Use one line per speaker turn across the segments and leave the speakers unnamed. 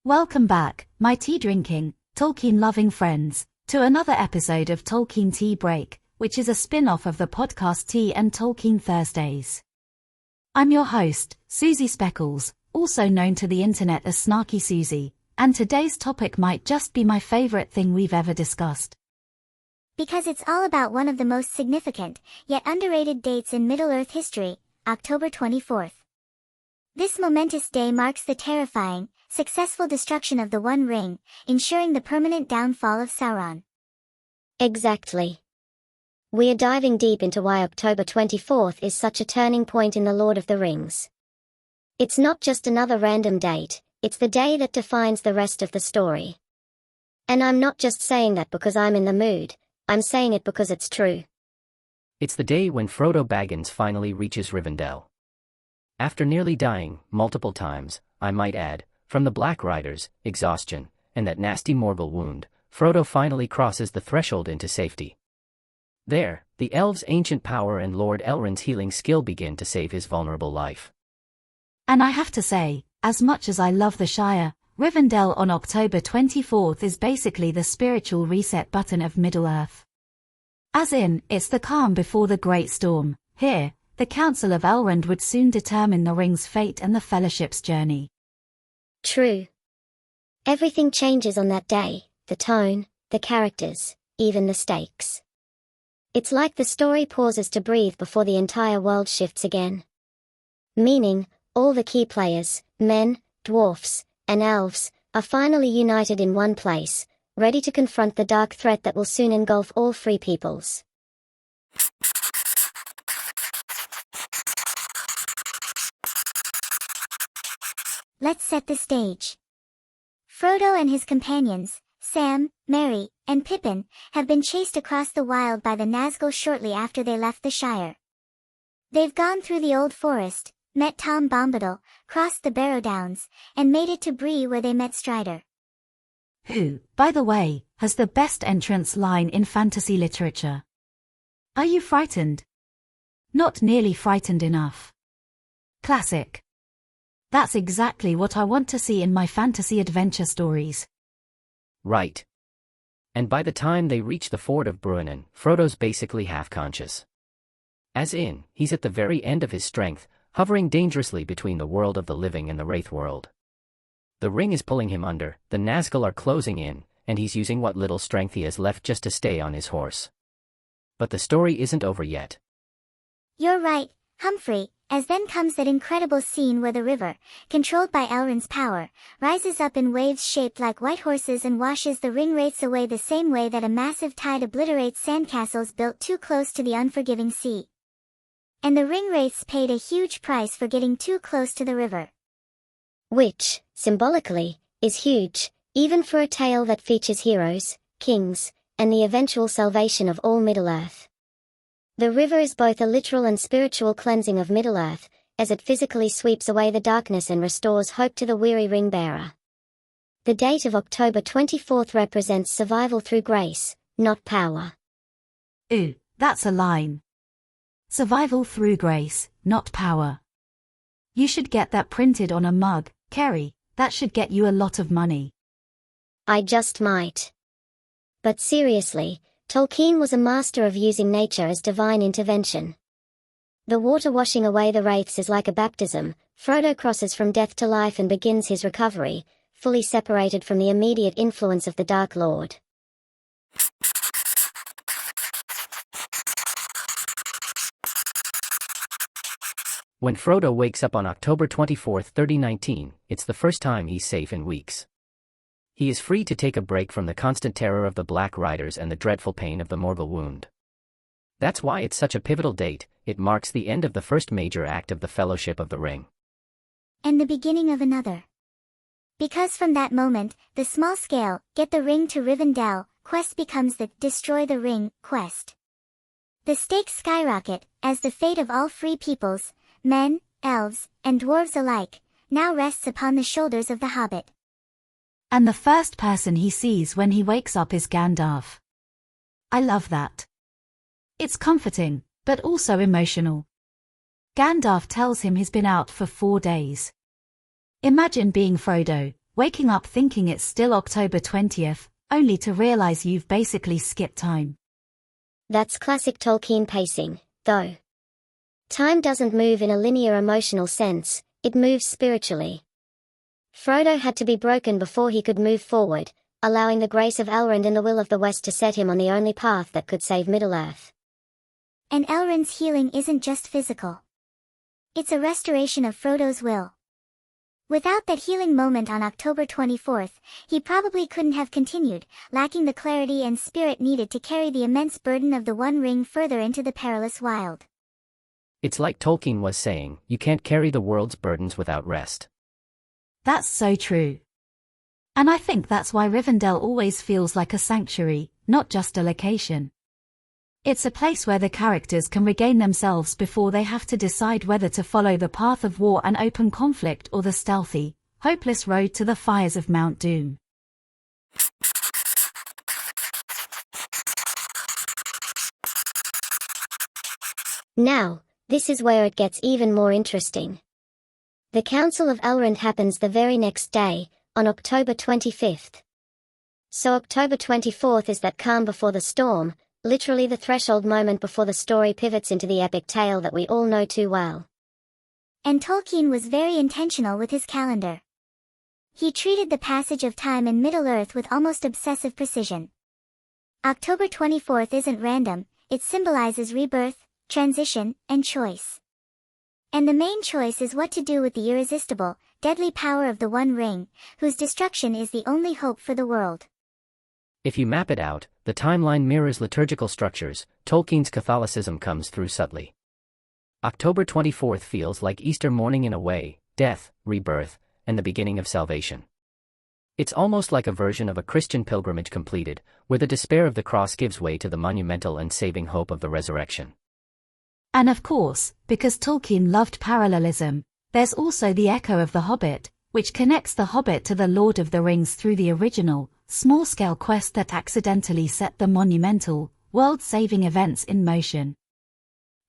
Welcome back, my tea-drinking, Tolkien-loving friends, to another episode of Tolkien Tea Break, which is a spin-off of the podcast Tea and Tolkien Thursdays. I'm your host, Susie Speckles, also known to the internet as Snarky Susie, and today's topic might just be my favorite thing we've ever discussed.
Because it's all about one of the most significant, yet underrated dates in Middle-earth history, October 24th. This momentous day marks the terrifying, successful destruction of the One Ring, ensuring the permanent downfall of Sauron.
Exactly. We are diving deep into why October 24th is such a turning point in the Lord of the Rings. It's not just another random date, it's the day that defines the rest of the story. And I'm not just saying that because I'm in the mood, I'm saying it because it's true.
It's the day when Frodo Baggins finally reaches Rivendell. After nearly dying, multiple times, I might add, from the Black Riders, exhaustion, and that nasty Morgul wound, Frodo finally crosses the threshold into safety. There, the elves' ancient power and Lord Elrond's healing skill begin to save his vulnerable life.
And I have to say, as much as I love the Shire, Rivendell on October 24th is basically the spiritual reset button of Middle-earth. As in, it's the calm before the great storm. Here, the Council of Elrond would soon determine the ring's fate and the Fellowship's journey.
True. Everything changes on that day, the tone, the characters, even the stakes. It's like the story pauses to breathe before the entire world shifts again. Meaning, all the key players, men, dwarfs, and elves, are finally united in one place, ready to confront the dark threat that will soon engulf all free peoples.
Let's set the stage. Frodo and his companions, Sam, Merry, and Pippin, have been chased across the wild by the Nazgul shortly after they left the Shire. They've gone through the Old Forest, met Tom Bombadil, crossed the Barrow Downs, and made it to Bree where they met Strider.
Who, by the way, has the best entrance line in fantasy literature. Are you frightened? Not nearly frightened enough. Classic. That's exactly what I want to see in my fantasy adventure stories.
Right. And by the time they reach the ford of Bruinen, Frodo's basically half-conscious. As in, he's at the very end of his strength, hovering dangerously between the world of the living and the Wraith world. The ring is pulling him under, the Nazgul are closing in, and he's using what little strength he has left just to stay on his horse. But the story isn't over yet.
You're right, Humphrey, as then comes that incredible scene where the river, controlled by Elrond's power, rises up in waves shaped like white horses and washes the ring wraiths away the same way that a massive tide obliterates sandcastles built too close to the unforgiving sea. And the ring wraiths paid a huge price for getting too close to the river.
Which, symbolically, is huge, even for a tale that features heroes, kings, and the eventual salvation of all Middle-earth. The river is both a literal and spiritual cleansing of Middle-earth, as it physically sweeps away the darkness and restores hope to the weary ring-bearer. The date of October 24th represents survival through grace, not power.
Ooh, that's a line. Survival through grace, not power. You should get that printed on a mug, Kerrie, that should get you a lot of money.
I just might. But seriously, Tolkien was a master of using nature as divine intervention. The water washing away the wraiths is like a baptism. Frodo crosses from death to life and begins his recovery, fully separated from the immediate influence of the Dark Lord.
When Frodo wakes up on October 24, 3019, it's the first time he's safe in weeks. He is free to take a break from the constant terror of the Black Riders and the dreadful pain of the Morgul wound. That's why it's such a pivotal date. It marks the end of the first major act of the Fellowship of the Ring.
And the beginning of another. Because from that moment, the small-scale, get the ring to Rivendell, quest becomes the destroy the ring quest. The stakes skyrocket, as the fate of all free peoples, men, elves, and dwarves alike, now rests upon the shoulders of the Hobbit.
And the first person he sees when he wakes up is Gandalf. I love that. It's comforting, but also emotional. Gandalf tells him he's been out for 4 days. Imagine being Frodo, waking up thinking it's still October 20th, only to realize you've basically skipped time.
That's classic Tolkien pacing, though. Time doesn't move in a linear emotional sense, it moves spiritually. Frodo had to be broken before he could move forward, allowing the grace of Elrond and the will of the West to set him on the only path that could save Middle-earth.
And Elrond's healing isn't just physical. It's a restoration of Frodo's will. Without that healing moment on October 24th, he probably couldn't have continued, lacking the clarity and spirit needed to carry the immense burden of the One Ring further into the perilous wild.
It's like Tolkien was saying, you can't carry the world's burdens without rest.
That's so true. And I think that's why Rivendell always feels like a sanctuary, not just a location. It's a place where the characters can regain themselves before they have to decide whether to follow the path of war and open conflict or the stealthy, hopeless road to the fires of Mount Doom.
Now, this is where it gets even more interesting. The Council of Elrond happens the very next day, on October 25th. So October 24th is that calm before the storm, literally the threshold moment before the story pivots into the epic tale that we all know too well.
And Tolkien was very intentional with his calendar. He treated the passage of time in Middle-earth with almost obsessive precision. October 24th isn't random, it symbolizes rebirth, transition, and choice. And the main choice is what to do with the irresistible, deadly power of the One Ring, whose destruction is the only hope for the world.
If you map it out, the timeline mirrors liturgical structures. Tolkien's Catholicism comes through subtly. October 24th feels like Easter morning in a way, death, rebirth, and the beginning of salvation. It's almost like a version of a Christian pilgrimage completed, where the despair of the cross gives way to the monumental and saving hope of the resurrection.
And of course, because Tolkien loved parallelism, there's also the echo of The Hobbit, which connects The Hobbit to The Lord of the Rings through the original, small-scale quest that accidentally set the monumental, world-saving events in motion.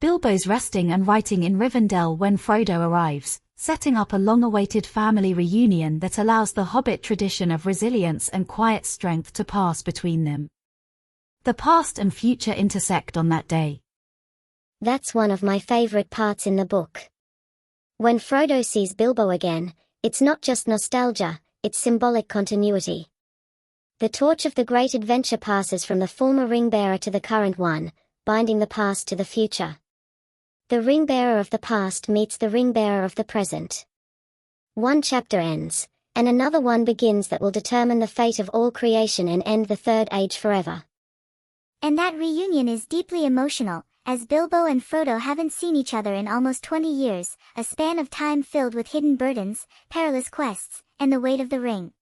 Bilbo's resting and writing in Rivendell when Frodo arrives, setting up a long-awaited family reunion that allows the Hobbit tradition of resilience and quiet strength to pass between them. The past and future intersect on that day.
That's one of my favorite parts in the book. When Frodo sees Bilbo again, it's not just nostalgia, it's symbolic continuity. The torch of the great adventure passes from the former ring-bearer to the current one, binding the past to the future. The ring-bearer of the past meets the ring-bearer of the present. One chapter ends, and another one begins that will determine the fate of all creation and end the Third Age forever.
And that reunion is deeply emotional, as Bilbo and Frodo haven't seen each other in almost 20 years, a span of time filled with hidden burdens, perilous quests, and the weight of the ring.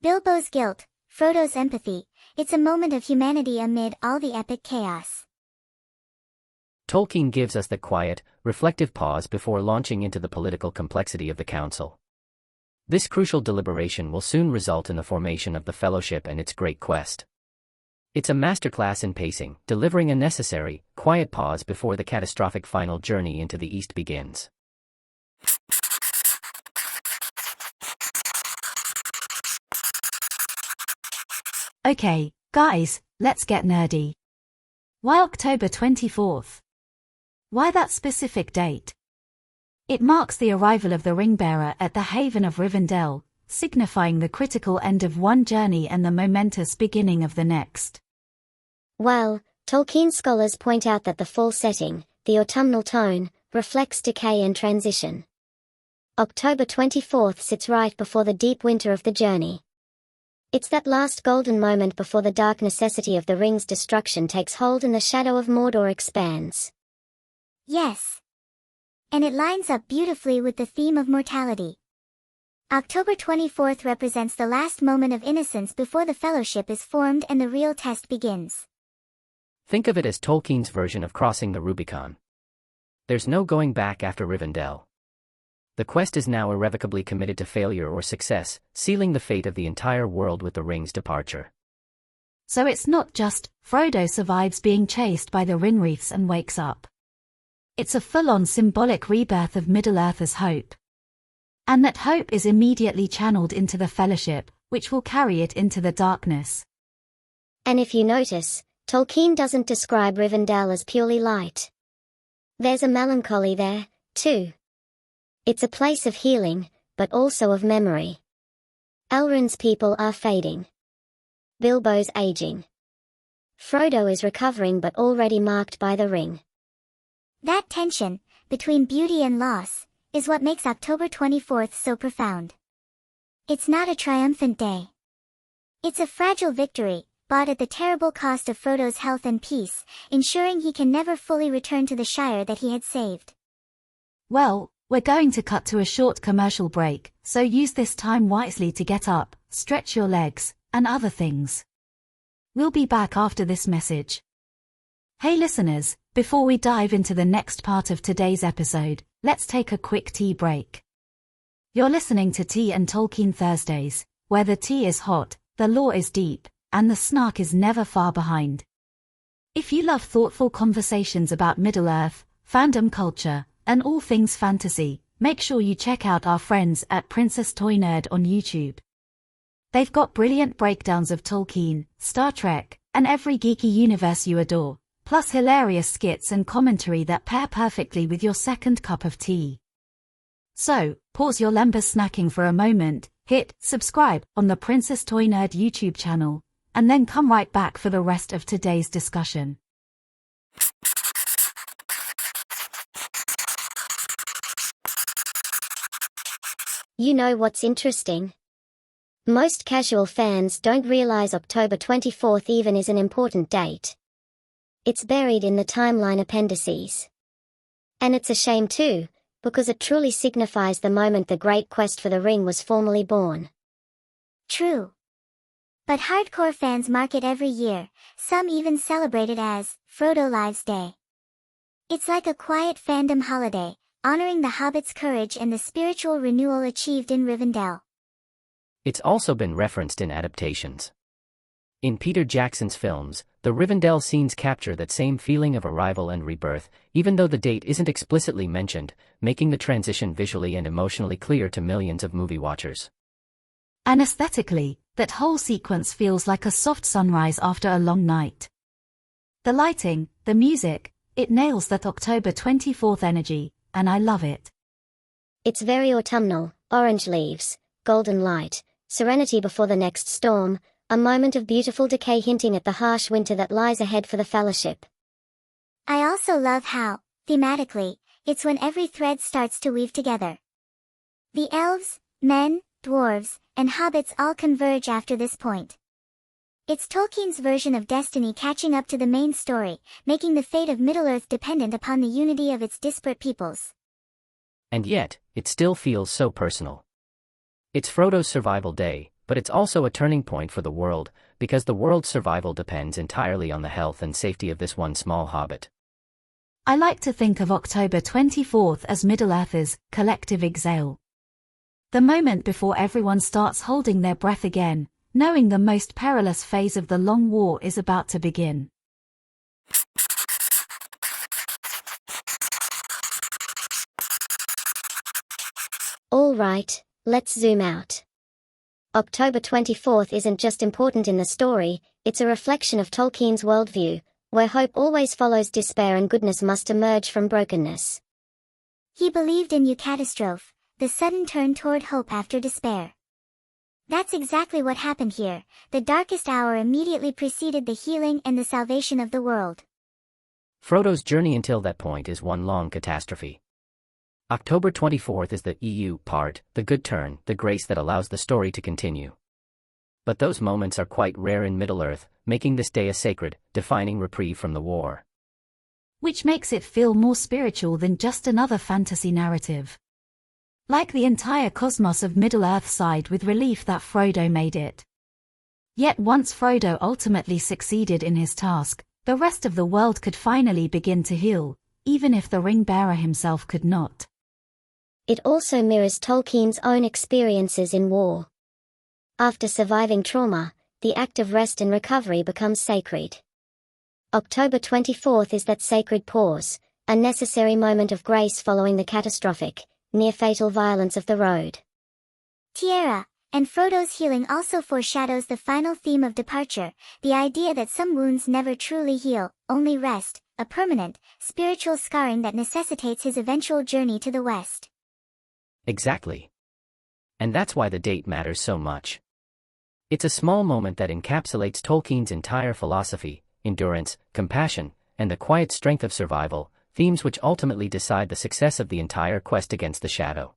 Bilbo's guilt, Frodo's empathy, it's a moment of humanity amid all the epic chaos.
Tolkien gives us the quiet, reflective pause before launching into the political complexity of the council. This crucial deliberation will soon result in the formation of the Fellowship and its great quest. It's a masterclass in pacing, delivering a necessary, quiet pause before the catastrophic final journey into the East begins.
Okay, guys, let's get nerdy. Why October 24th? Why that specific date? It marks the arrival of the ring-bearer at the haven of Rivendell, signifying the critical end of one journey and the momentous beginning of the next.
Well, Tolkien scholars point out that the fall setting, the autumnal tone, reflects decay and transition. October 24th sits right before the deep winter of the journey. It's that last golden moment before the dark necessity of the ring's destruction takes hold and the shadow of Mordor expands.
Yes. And it lines up beautifully with the theme of mortality. October 24th represents the last moment of innocence before the Fellowship is formed and the real test begins.
Think of it as Tolkien's version of crossing the Rubicon. There's no going back after Rivendell. The quest is now irrevocably committed to failure or success, sealing the fate of the entire world with the ring's departure.
So it's not just, Frodo survives being chased by the ring-wraiths and wakes up. It's a full-on symbolic rebirth of Middle-earth's hope. and that hope is immediately channeled into the fellowship, which will carry it into the darkness.
And if you notice, Tolkien doesn't describe Rivendell as purely light. There's a melancholy there, too. It's a place of healing, but also of memory. Elrond's people are fading. Bilbo's aging. Frodo is recovering but already marked by the ring.
That tension, between beauty and loss, is what makes October 24th so profound. It's not a triumphant day. It's a fragile victory, bought at the terrible cost of Frodo's health and peace, ensuring he can never fully return to the Shire that he had saved.
Well, we're going to cut to a short commercial break, so use this time wisely to get up, stretch your legs, and other things. We'll be back after this message. Hey listeners, before we dive into the next part of today's episode, let's take a quick tea break. You're listening to Tea and Tolkien Thursdays, where the tea is hot, the lore is deep, and the snark is never far behind. If you love thoughtful conversations about Middle-earth, fandom culture, and all things fantasy, make sure you check out our friends at Princess Toy Nerd on YouTube. They've got brilliant breakdowns of Tolkien, Star Trek, and every geeky universe you adore, plus hilarious skits and commentary that pair perfectly with your second cup of tea. So, pause your lembas snacking for a moment, hit subscribe on the Princess Toy Nerd YouTube channel, and then come right back for the rest of today's discussion.
You know what's interesting? Most casual fans don't realize October 24th even is an important date. It's buried in the timeline appendices. And it's a shame too, because it truly signifies the moment the great quest for the ring was formally born.
True. But hardcore fans mark it every year, some even celebrate it as Frodo Lives Day. It's like a quiet fandom holiday, honoring the Hobbit's courage and the spiritual renewal achieved in Rivendell.
It's also been referenced in adaptations. In Peter Jackson's films, the Rivendell scenes capture that same feeling of arrival and rebirth, even though the date isn't explicitly mentioned, making the transition visually and emotionally clear to millions of movie watchers.
And aesthetically, that whole sequence feels like a soft sunrise after a long night. The lighting, the music, it nails that October 24th energy, and I love it.
It's very autumnal, orange leaves, golden light, serenity before the next storm, a moment of beautiful decay hinting at the harsh winter that lies ahead for the Fellowship.
I also love how, thematically, it's when every thread starts to weave together. The elves, men, dwarves, and hobbits all converge after this point. It's Tolkien's version of destiny catching up to the main story, making the fate of Middle-earth dependent upon the unity of its disparate peoples.
And yet, it still feels so personal. It's Frodo's survival day, but it's also a turning point for the world, because the world's survival depends entirely on the health and safety of this one small hobbit.
I like to think of October 24th as Middle-earth's collective exhale. The moment before everyone starts holding their breath again, knowing the most perilous phase of the long war is about to begin.
All right, let's zoom out. October 24th isn't just important in the story, it's a reflection of Tolkien's worldview, where hope always follows despair and goodness must emerge from brokenness.
He believed in eucatastrophe, the sudden turn toward hope after despair. That's exactly what happened here. The darkest hour immediately preceded the healing and the salvation of the world.
Frodo's journey until that point is one long catastrophe. October 24th is the EU part, the good turn, the grace that allows the story to continue. But those moments are quite rare in Middle-earth, making this day a sacred, defining reprieve from the war.
Which makes it feel more spiritual than just another fantasy narrative. Like the entire cosmos of Middle-earth sighed with relief that Frodo made it. Yet once Frodo ultimately succeeded in his task, the rest of the world could finally begin to heal, even if the ring-bearer himself could not.
It also mirrors Tolkien's own experiences in war. After surviving trauma, the act of rest and recovery becomes sacred. October 24th is that sacred pause, a necessary moment of grace following the catastrophic, near-fatal violence of the road.
Tierra, and Frodo's healing also foreshadows the final theme of departure, the idea that some wounds never truly heal, only rest, a permanent, spiritual scarring that necessitates his eventual journey to the west.
Exactly. And that's why the date matters so much. It's a small moment that encapsulates Tolkien's entire philosophy, endurance, compassion, and the quiet strength of survival, themes which ultimately decide the success of the entire quest against the shadow.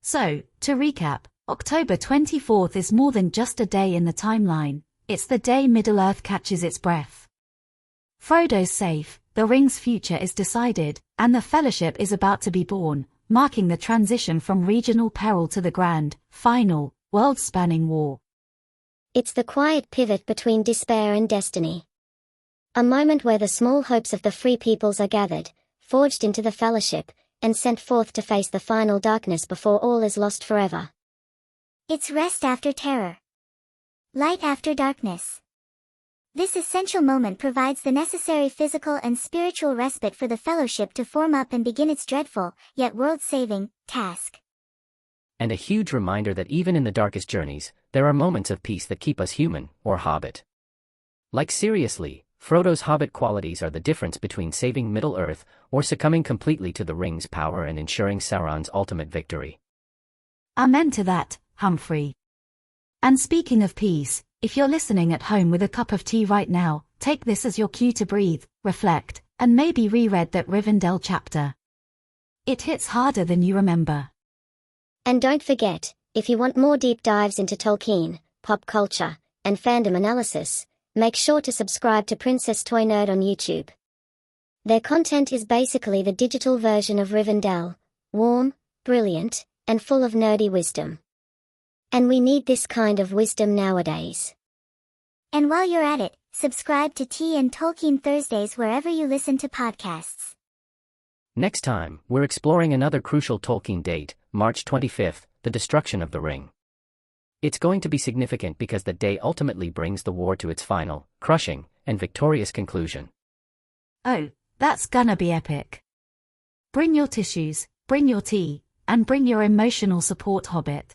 So, to recap, October 24th is more than just a day in the timeline, it's the day Middle-earth catches its breath. Frodo's safe, the ring's future is decided, and the Fellowship is about to be born, marking the transition from regional peril to the grand, final, world-spanning war.
It's the quiet pivot between despair and destiny. A moment where the small hopes of the free peoples are gathered, forged into the Fellowship, and sent forth to face the final darkness before all is lost forever.
It's rest after terror. Light after darkness. This essential moment provides the necessary physical and spiritual respite for the Fellowship to form up and begin its dreadful, yet world-saving, task.
And a huge reminder that even in the darkest journeys, there are moments of peace that keep us human, or Hobbit. Like seriously, Frodo's Hobbit qualities are the difference between saving Middle-earth or succumbing completely to the ring's power and ensuring Sauron's ultimate victory.
Amen to that, Humphrey. And speaking of peace, if you're listening at home with a cup of tea right now, take this as your cue to breathe, reflect, and maybe reread that Rivendell chapter. It hits harder than you remember.
And don't forget, if you want more deep dives into Tolkien, pop culture, and fandom analysis, make sure to subscribe to Princess Toy Nerd on YouTube. Their content is basically the digital version of Rivendell, warm, brilliant, and full of nerdy wisdom. And we need this kind of wisdom nowadays.
And while you're at it, subscribe to Tea and Tolkien Thursdays wherever you listen to podcasts.
Next time, we're exploring another crucial Tolkien date, March 25th, the destruction of the ring. It's going to be significant because that day ultimately brings the war to its final, crushing, and victorious conclusion.
Oh, that's gonna be epic. Bring your tissues, bring your tea, and bring your emotional support, Hobbit.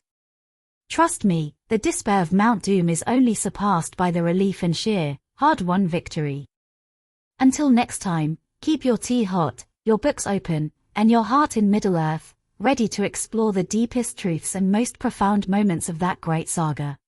Trust me, the despair of Mount Doom is only surpassed by the relief and sheer, hard-won victory. Until next time, keep your tea hot, your books open, and your heart in Middle-earth, ready to explore the deepest truths and most profound moments of that great saga.